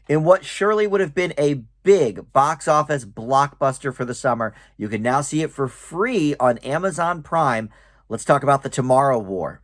In what surely would have been a big box office blockbuster for the summer, you can now see it for free on Amazon Prime. Let's talk about The Tomorrow War.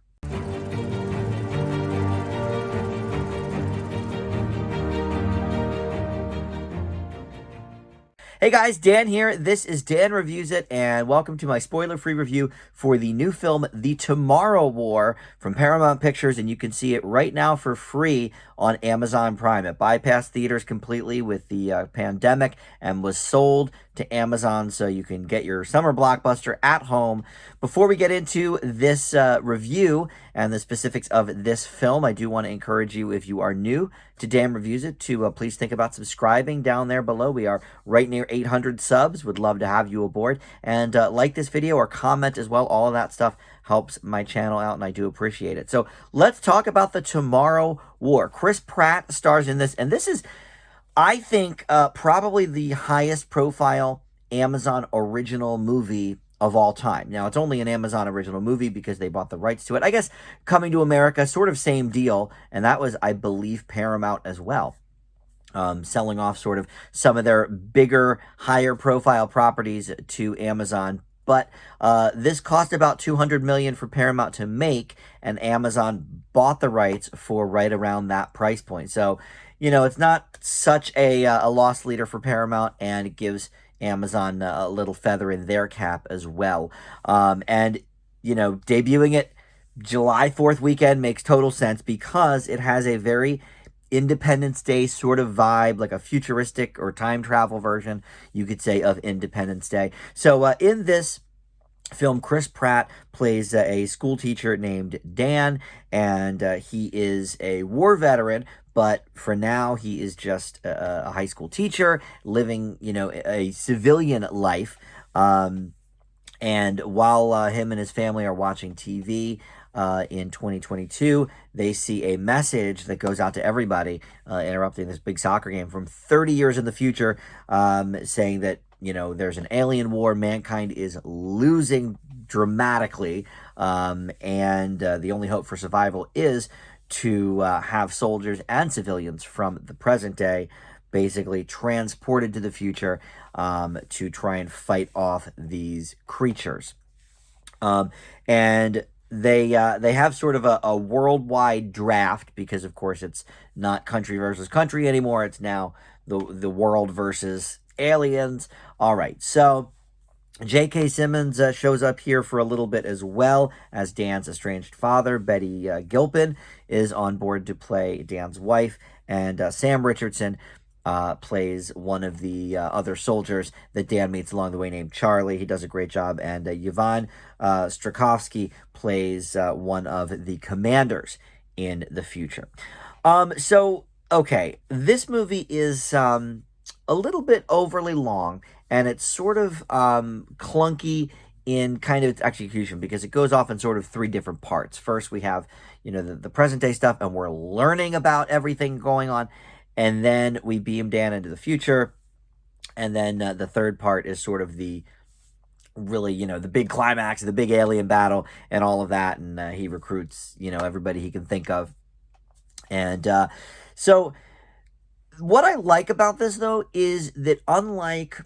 Hey guys, Dan here. This is Dan Reviews It, and welcome to my spoiler-free review for the new film, The Tomorrow War, from Paramount Pictures, and you can see it right now for free on Amazon Prime. It bypassed theaters completely with the pandemic and was sold to Amazon, so you can get your summer blockbuster at home. Before we get into this review and the specifics of this film, I do want to encourage you, if you are new to Dan Reviews It, to please think about subscribing down there below. We are right near 800 subs. Would love to have you aboard. And like this video or comment as well. All of that stuff helps my channel out, and I do appreciate it. So let's talk about The Tomorrow War. Chris Pratt stars in this, and this is, I think, probably the highest profile Amazon original movie of all time. Now, it's only an Amazon original movie because they bought the rights to it. I guess Coming to America, sort of same deal, and that was, I believe, Paramount as well. Selling off sort of some of their bigger, higher profile properties to Amazon. But this cost about $200 million for Paramount to make, and Amazon bought the rights for right around that price point. So, you know, it's not such a loss leader for Paramount, and it gives Amazon a little feather in their cap as well. And, you know, debuting it July 4th weekend makes total sense because it has a very Independence Day sort of vibe, like a futuristic or time travel version, you could say, of Independence Day. So in this film, Chris Pratt plays a school teacher named Dan, and he is a war veteran, but for now he is just a high school teacher living, you know, a civilian life. And while him and his family are watching TV in 2022, they see a message that goes out to everybody, interrupting this big soccer game from 30 years in the future, saying that, you know, there's an alien war, mankind is losing dramatically, and the only hope for survival is to have soldiers and civilians from the present day basically transported to the future to try and fight off these creatures. And they have sort of a worldwide draft because, of course, it's not country versus country anymore. It's now the world versus aliens. All right, so J.K. Simmons shows up here for a little bit as well as Dan's estranged father. Betty Gilpin is on board to play Dan's wife, and Sam Richardson plays one of the other soldiers that Dan meets along the way named Charlie. He does a great job. And Yvonne Strakovsky plays one of the commanders in the future. So, okay, this movie is a little bit overly long, and it's sort of clunky in kind of its execution because it goes off in sort of three different parts. First, we have, you know, the present day stuff, and we're learning about everything going on. And then we beam Dan into the future. And then the third part is sort of the really, you know, the big climax, the big alien battle and all of that. And he recruits, you know, everybody he can think of. And so what I like about this, though, is that unlike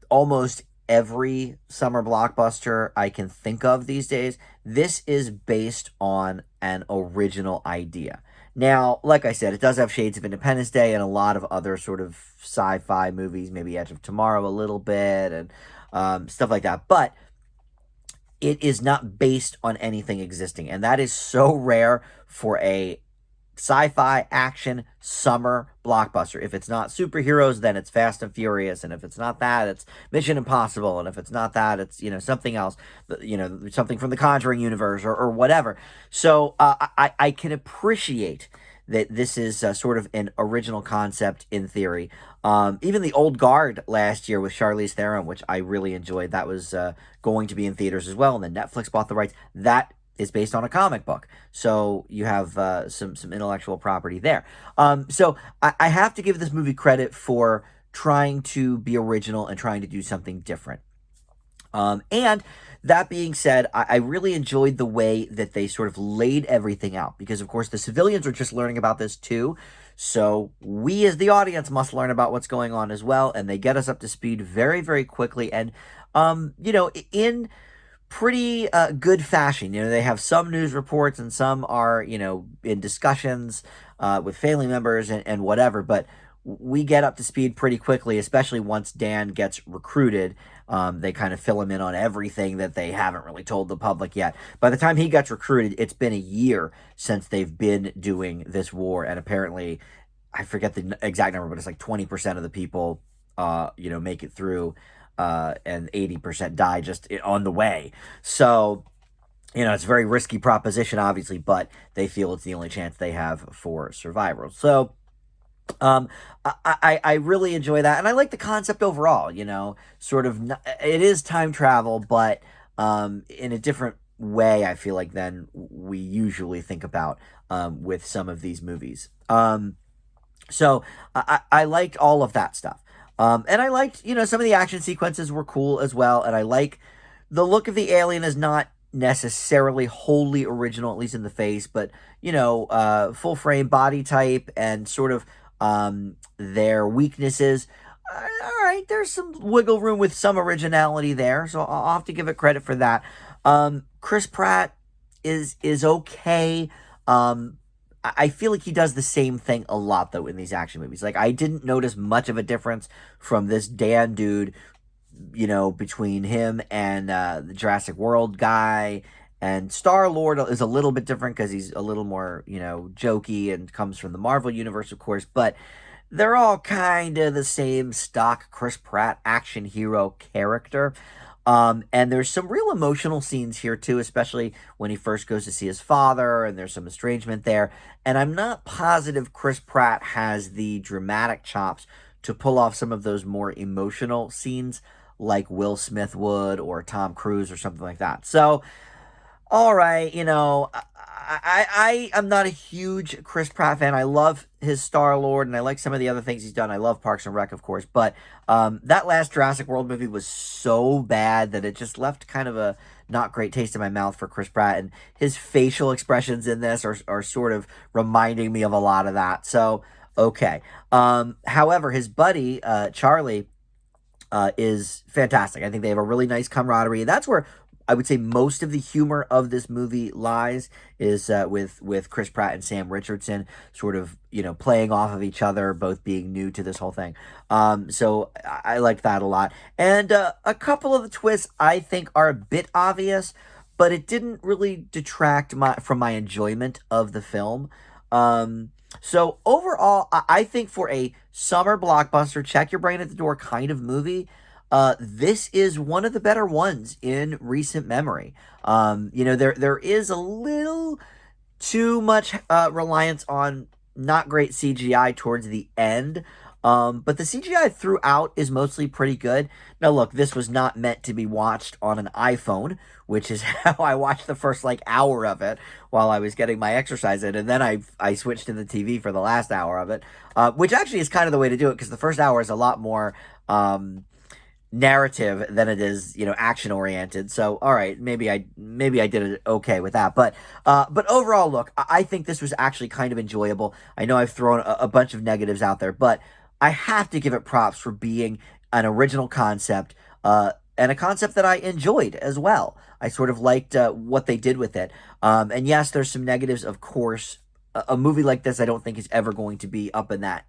almost every summer blockbuster I can think of these days, this is based on an original idea. Now, like I said, it does have shades of Independence Day and a lot of other sort of sci-fi movies, maybe Edge of Tomorrow a little bit and stuff like that. But it is not based on anything existing. And that is so rare for a sci-fi action summer blockbuster. If it's not superheroes, then it's Fast and Furious, and if it's not that, it's Mission Impossible, and if it's not that, it's, you know, something else, you know, something from the Conjuring universe or whatever. So I can appreciate that this is sort of an original concept in theory. Even The Old Guard last year with Charlize Theron, which I really enjoyed, that was going to be in theaters as well, and then Netflix bought the rights. That is based on a comic book. So you have some intellectual property there. So I have to give this movie credit for trying to be original and trying to do something different. And that being said, I really enjoyed the way that they sort of laid everything out because, of course, the civilians are just learning about this too. So we, as the audience, must learn about what's going on as well. And they get us up to speed very, very quickly. And, in pretty good fashion. They have some news reports and some are, in discussions with family members and whatever. But we get up to speed pretty quickly, especially once Dan gets recruited. They kind of fill him in on everything that they haven't really told the public yet. By the time he gets recruited, it's been a year since they've been doing this war. And apparently, I forget the exact number, but it's like 20% of the people, make it through, and 80% die just on the way. So, it's a very risky proposition, obviously, but they feel it's the only chance they have for survival. So, um, I really enjoy that, and I like the concept overall. Sort of, it is time travel, but in a different way. I feel like than we usually think about with some of these movies. So I liked all of that stuff. And I liked, some of the action sequences were cool as well. And I like the look of the alien is not necessarily wholly original, at least in the face, but, full frame body type and sort of their weaknesses. All right, there's some wiggle room with some originality there. So I'll have to give it credit for that. Chris Pratt is okay. I feel like he does the same thing a lot, though, in these action movies. Like, I didn't notice much of a difference from this Dan dude, between him and the Jurassic World guy. And Star-Lord is a little bit different because he's a little more, jokey and comes from the Marvel Universe, of course. But they're all kind of the same stock Chris Pratt action hero character. And there's some real emotional scenes here too, especially when he first goes to see his father, and there's some estrangement there. And I'm not positive Chris Pratt has the dramatic chops to pull off some of those more emotional scenes like Will Smith would or Tom Cruise or something like that. So, all right, I am not a huge Chris Pratt fan. I love his Star-Lord, and I like some of the other things he's done. I love Parks and Rec, of course, but that last Jurassic World movie was so bad that it just left kind of a not great taste in my mouth for Chris Pratt, and his facial expressions in this are sort of reminding me of a lot of that. So, okay. However, his buddy, Charlie, is fantastic. I think they have a really nice camaraderie. That's where I would say most of the humor of this movie lies is with Chris Pratt and Sam Richardson sort of, playing off of each other, both being new to this whole thing. So I like that a lot. And a couple of the twists I think are a bit obvious, but it didn't really detract from my enjoyment of the film. So overall, I think for a summer blockbuster, check your brain at the door kind of movie, this is one of the better ones in recent memory. There is a little too much reliance on not great CGI towards the end. But the CGI throughout is mostly pretty good. Now, look, this was not meant to be watched on an iPhone, which is how I watched the first hour of it while I was getting my exercise in, and then I switched to the TV for the last hour of it, which actually is kind of the way to do it because the first hour is a lot more narrative than it is, action oriented. So, all right, maybe I did it okay with that. But overall, look, I think this was actually kind of enjoyable. I know I've thrown a bunch of negatives out there, but I have to give it props for being an original concept, and a concept that I enjoyed as well. I sort of liked what they did with it. And yes, there's some negatives, of course. A movie like this, I don't think is ever going to be up in that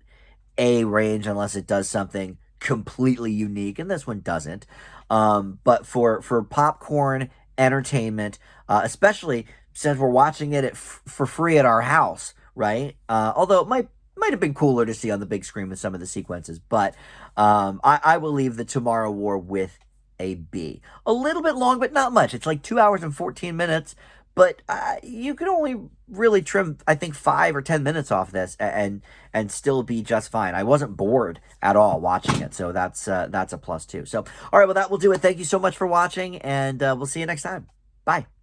A range unless it does something completely unique, and this one doesn't. But for popcorn entertainment, especially since we're watching it for free at our house, right? Although it might have been cooler to see on the big screen with some of the sequences, but I will leave the Tomorrow War with a B. A little bit long, but not much. It's like 2 hours and 14 minutes. But you could only really trim, I think, 5 or 10 minutes off this and still be just fine. I wasn't bored at all watching it, so that's a plus too. So, all right, well, that will do it. Thank you so much for watching, and we'll see you next time. Bye.